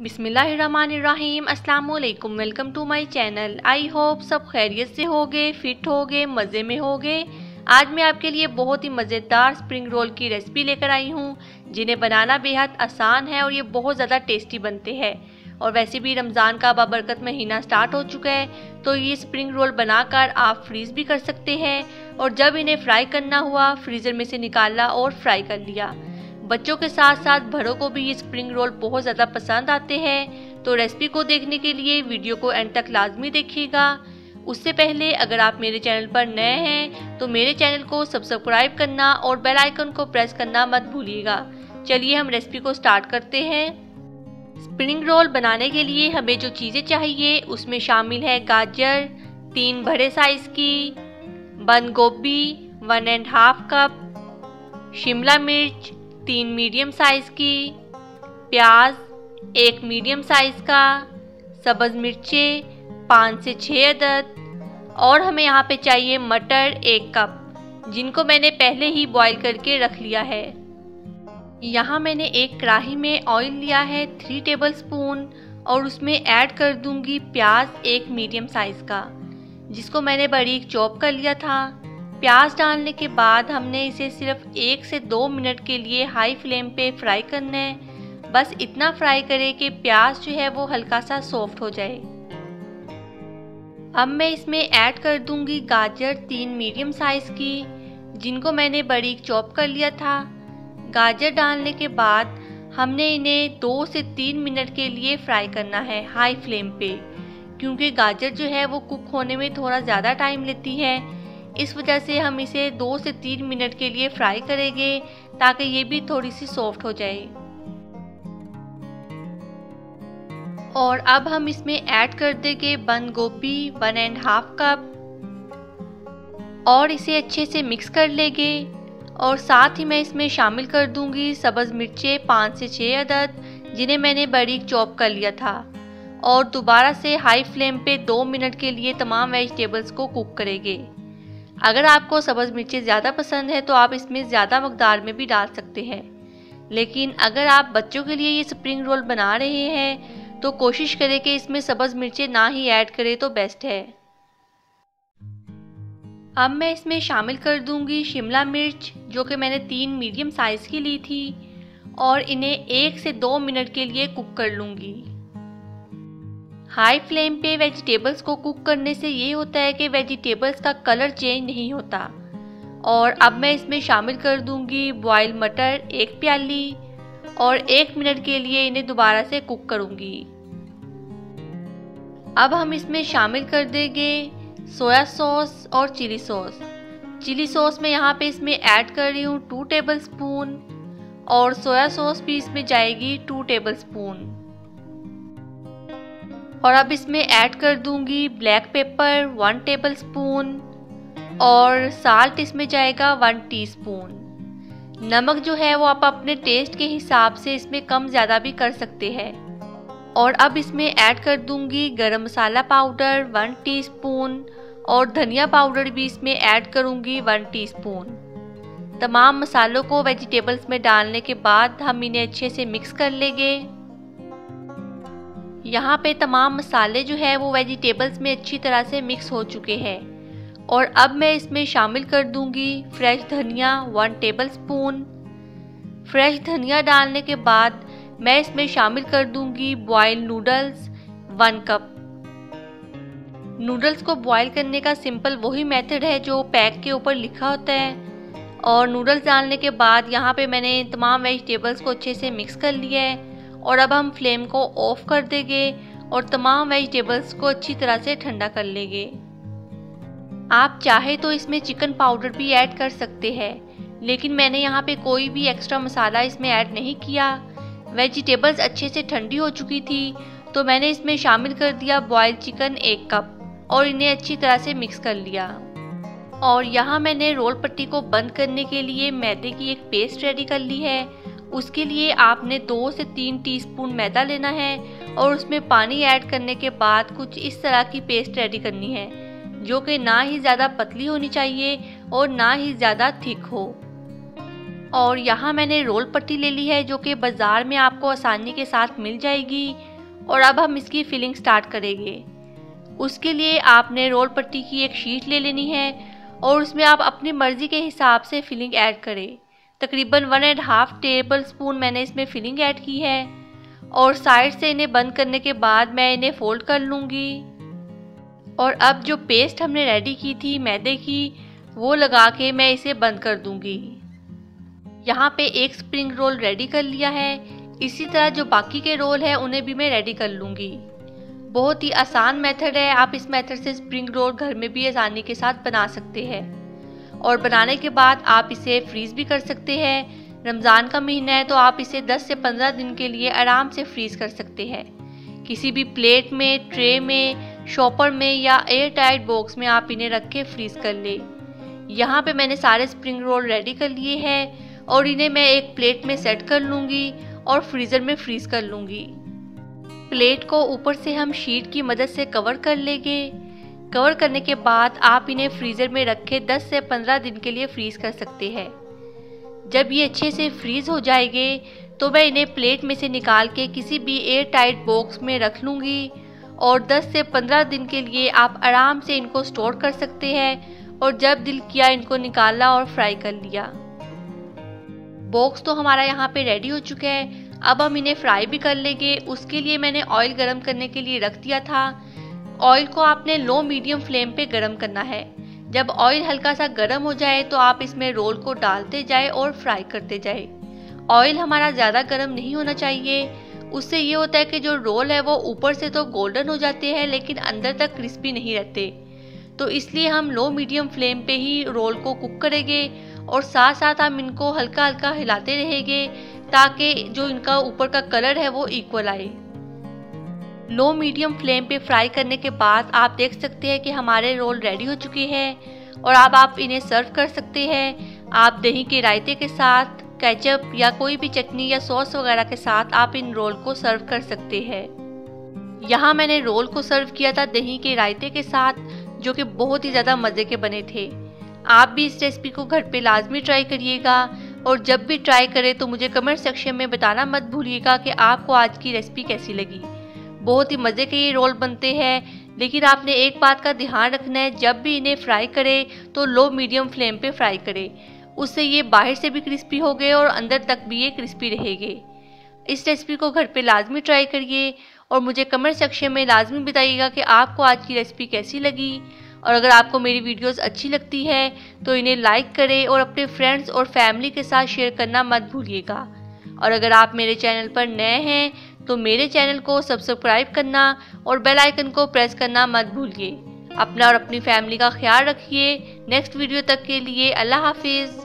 बिस्मिल्लाहिर्रहमानिर्रहीम। अस्सलाम वालेकुम। Welcome to my channel. I hope सब खैरियत से होगे, फिट होगे, मज़े में होगे। आज मैं आपके लिए बहुत ही मज़ेदार स्प्रिंग रोल की रेसिपी लेकर आई हूँ, जिन्हें बनाना बेहद आसान है और ये बहुत ज़्यादा टेस्टी बनते हैं। और वैसे भी रमज़ान का बाबरकत महीना स्टार्ट हो चुका है, तो ये स्प्रिंग रोल बनाकर आप फ्रीज़ भी कर सकते हैं और जब इन्हें फ्राई करना हुआ फ्रीज़र में से निकाला और फ्राई कर लिया। बच्चों के साथ साथ बड़ों को भी ये स्प्रिंग रोल बहुत ज़्यादा पसंद आते हैं। तो रेसिपी को देखने के लिए वीडियो को एंड तक लाजमी देखिएगा। उससे पहले अगर आप मेरे चैनल पर नए हैं तो मेरे चैनल को सब्सक्राइब करना और बेल आइकन को प्रेस करना मत भूलिएगा। चलिए हम रेसिपी को स्टार्ट करते हैं। स्प्रिंग रोल बनाने के लिए हमें जो चीज़ें चाहिए उसमें शामिल है गाजर 3 बड़े साइज़ की, बंद गोभी 1.5 कप, शिमला मिर्च 3 मीडियम साइज़ की, प्याज 1 मीडियम साइज़ का, सब्ज़ मिर्चें 5 से 6 अदद और हमें यहाँ पे चाहिए मटर 1 कप, जिनको मैंने पहले ही बॉईल करके रख लिया है। यहाँ मैंने एक कढ़ाई में ऑयल लिया है 3 टेबलस्पून और उसमें ऐड कर दूंगी प्याज 1 मीडियम साइज़ का, जिसको मैंने बारीक चॉप कर लिया था। प्याज डालने के बाद हमने इसे सिर्फ 1 से 2 मिनट के लिए हाई फ्लेम पे फ्राई करना है। बस इतना फ्राई करें कि प्याज जो है वो हल्का सा सॉफ्ट हो जाए। अब मैं इसमें ऐड कर दूंगी गाजर 3 मीडियम साइज़ की, जिनको मैंने बारीक चॉप कर लिया था। गाजर डालने के बाद हमने इन्हें 2 से 3 मिनट के लिए फ्राई करना है हाई फ्लेम पे, क्योंकि गाजर जो है वो कुक होने में थोड़ा ज़्यादा टाइम लेती है। इस वजह से हम इसे 2 से 3 मिनट के लिए फ्राई करेंगे ताकि ये भी थोड़ी सी सॉफ्ट हो जाए। और अब हम इसमें ऐड कर देंगे बंद गोभी 1.5 कप और इसे अच्छे से मिक्स कर लेंगे। और साथ ही मैं इसमें शामिल कर दूंगी सब्ज़ मिर्चें 5 से 6 अदद, जिन्हें मैंने बारीक चॉप कर लिया था। और दोबारा से हाई फ्लेम पे 2 मिनट के लिए तमाम वेजिटेबल्स को कुक करेंगे। अगर आपको सब्ज़ मिर्चें ज़्यादा पसंद है तो आप इसमें ज़्यादा मकदार में भी डाल सकते हैं, लेकिन अगर आप बच्चों के लिए ये स्प्रिंग रोल बना रहे हैं तो कोशिश करें कि इसमें सब्ज़ मिर्चें ना ही ऐड करें तो बेस्ट है। अब मैं इसमें शामिल कर दूंगी शिमला मिर्च, जो कि मैंने 3 मीडियम साइज़ की ली थी, और इन्हें 1 से 2 मिनट के लिए कुक कर लूँगी। हाई फ्लेम पे वेजिटेबल्स को कुक करने से ये होता है कि वेजिटेबल्स का कलर चेंज नहीं होता। और अब मैं इसमें शामिल कर दूंगी बॉयल मटर 1 प्याली और 1 मिनट के लिए इन्हें दोबारा से कुक करूंगी। अब हम इसमें शामिल कर देंगे सोया सॉस और चिली सॉस। चिली सॉस मैं यहाँ पे इसमें ऐड कर रही हूँ 2 टेबलस्पून और सोया सॉस भी इसमें जाएगी 2 टेबलस्पून। और अब इसमें ऐड कर दूंगी ब्लैक पेपर 1 टेबलस्पून और साल्ट इसमें जाएगा 1 टीस्पून। नमक जो है वो आप अपने टेस्ट के हिसाब से इसमें कम ज़्यादा भी कर सकते हैं। और अब इसमें ऐड कर दूंगी गरम मसाला पाउडर 1 टीस्पून और धनिया पाउडर भी इसमें ऐड करूंगी 1 टीस्पून। तमाम मसालों को वेजिटेबल्स में डालने के बाद हम इन्हें अच्छे से मिक्स कर लेंगे। यहाँ पे तमाम मसाले जो है वो वेजिटेबल्स में अच्छी तरह से मिक्स हो चुके हैं। और अब मैं इसमें शामिल कर दूंगी फ्रेश धनिया 1 टेबलस्पून। फ्रेश धनिया डालने के बाद मैं इसमें शामिल कर दूंगी बॉयल नूडल्स 1 कप। नूडल्स को बॉयल करने का सिंपल वही मेथड है जो पैक के ऊपर लिखा होता है। और नूडल्स डालने के बाद यहाँ पे मैंने तमाम वेजिटेबल्स को अच्छे से मिक्स कर लिया है। और अब हम फ्लेम को ऑफ कर देंगे और तमाम वेजिटेबल्स को अच्छी तरह से ठंडा कर लेंगे। आप चाहे तो इसमें चिकन पाउडर भी ऐड कर सकते हैं, लेकिन मैंने यहाँ पे कोई भी एक्स्ट्रा मसाला इसमें ऐड नहीं किया। वेजिटेबल्स अच्छे से ठंडी हो चुकी थी तो मैंने इसमें शामिल कर दिया बॉइल्ड चिकन 1 कप और इन्हें अच्छी तरह से मिक्स कर लिया। और यहाँ मैंने रोल पट्टी को बंद करने के लिए मैदे की एक पेस्ट रेडी कर ली है। उसके लिए आपने 2 से 3 टीस्पून मैदा लेना है और उसमें पानी ऐड करने के बाद कुछ इस तरह की पेस्ट रेडी करनी है, जो कि ना ही ज़्यादा पतली होनी चाहिए और ना ही ज़्यादा थिक हो। और यहाँ मैंने रोल पट्टी ले ली है जो कि बाज़ार में आपको आसानी के साथ मिल जाएगी। और अब हम इसकी फिलिंग स्टार्ट करेंगे। उसके लिए आपने रोल पट्टी की एक शीट ले लेनी है और उसमें आप अपनी मर्ज़ी के हिसाब से फिलिंग ऐड करें। तकरीबन 1.5 टेबल स्पून मैंने इसमें फिलिंग ऐड की है और साइड से इन्हें बंद करने के बाद मैं इन्हें फोल्ड कर लूँगी। और अब जो पेस्ट हमने रेडी की थी मैदे की, वो लगा के मैं इसे बंद कर दूँगी। यहाँ पे एक स्प्रिंग रोल रेडी कर लिया है। इसी तरह जो बाकी के रोल है उन्हें भी मैं रेडी कर लूँगी। बहुत ही आसान मेथड है, आप इस मेथड से स्प्रिंग रोल घर में भी आसानी के साथ बना सकते हैं। और बनाने के बाद आप इसे फ्रीज़ भी कर सकते हैं। रमज़ान का महीना है तो आप इसे 10 से 15 दिन के लिए आराम से फ्रीज़ कर सकते हैं। किसी भी प्लेट में, ट्रे में, शॉपर में या एयर टाइट बॉक्स में आप इन्हें रख के फ्रीज़ कर ले। यहाँ पे मैंने सारे स्प्रिंग रोल रेडी कर लिए हैं और इन्हें मैं एक प्लेट में सेट कर लूँगी और फ्रीज़र में फ्रीज़ कर लूँगी। प्लेट को ऊपर से हम शीट की मदद से कवर कर लेंगे। कवर करने के बाद आप इन्हें फ्रीज़र में रख के 10 से 15 दिन के लिए फ्रीज़ कर सकते हैं। जब ये अच्छे से फ्रीज़ हो जाएंगे तो मैं इन्हें प्लेट में से निकाल के किसी भी एयर टाइट बॉक्स में रख लूँगी और 10 से 15 दिन के लिए आप आराम से इनको स्टोर कर सकते हैं। और जब दिल किया इनको निकाला और फ्राई कर लिया। बॉक्स तो हमारा यहाँ पे रेडी हो चुका है। अब हम इन्हें फ्राई भी कर लेंगे। उसके लिए मैंने ऑयल गरम करने के लिए रख दिया था। ऑयल को आपने लो मीडियम फ्लेम पे गरम करना है। जब ऑयल हल्का सा गरम हो जाए तो आप इसमें रोल को डालते जाए और फ्राई करते जाए। ऑयल हमारा ज़्यादा गरम नहीं होना चाहिए। उससे ये होता है कि जो रोल है वो ऊपर से तो गोल्डन हो जाते हैं लेकिन अंदर तक क्रिस्पी नहीं रहते। तो इसलिए हम लो मीडियम फ्लेम पे ही रोल को कुक करेंगे और साथ साथ हम इनको हल्का हल्का हिलाते रहेंगे ताकि जो इनका ऊपर का कलर है वो इक्वल आए। लो मीडियम फ्लेम पे फ्राई करने के बाद आप देख सकते हैं कि हमारे रोल रेडी हो चुके हैं और अब आप इन्हें सर्व कर सकते हैं। आप दही के रायते के साथ, केचप या कोई भी चटनी या सॉस वगैरह के साथ आप इन रोल को सर्व कर सकते हैं। यहाँ मैंने रोल को सर्व किया था दही के रायते के साथ, जो कि बहुत ही ज़्यादा मज़े के बने थे। आप भी इस रेसिपी को घर पे लाजमी ट्राई करिएगा और जब भी ट्राई करें तो मुझे कमेंट सेक्शन में बताना मत भूलिएगा कि आपको आज की रेसिपी कैसी लगी। बहुत ही मज़े के ये रोल बनते हैं, लेकिन आपने एक बात का ध्यान रखना है, जब भी इन्हें फ्राई करें तो लो मीडियम फ्लेम पे फ्राई करें। उससे ये बाहर से भी क्रिस्पी हो गए और अंदर तक भी ये क्रिस्पी रहेंगे। इस रेसिपी को घर पे लाजमी ट्राई करिए और मुझे कमेंट सेक्शन में लाजमी बताइएगा कि आपको आज की रेसिपी कैसी लगी। और अगर आपको मेरी वीडियोस अच्छी लगती है तो इन्हें लाइक करें और अपने फ्रेंड्स और फैमिली के साथ शेयर करना मत भूलिएगा। और अगर आप मेरे चैनल पर नए हैं तो मेरे चैनल को सब्सक्राइब करना और बेल आइकन को प्रेस करना मत भूलिए। अपना और अपनी फैमिली का ख्याल रखिए। नेक्स्ट वीडियो तक के लिए अल्लाह हाफिज़।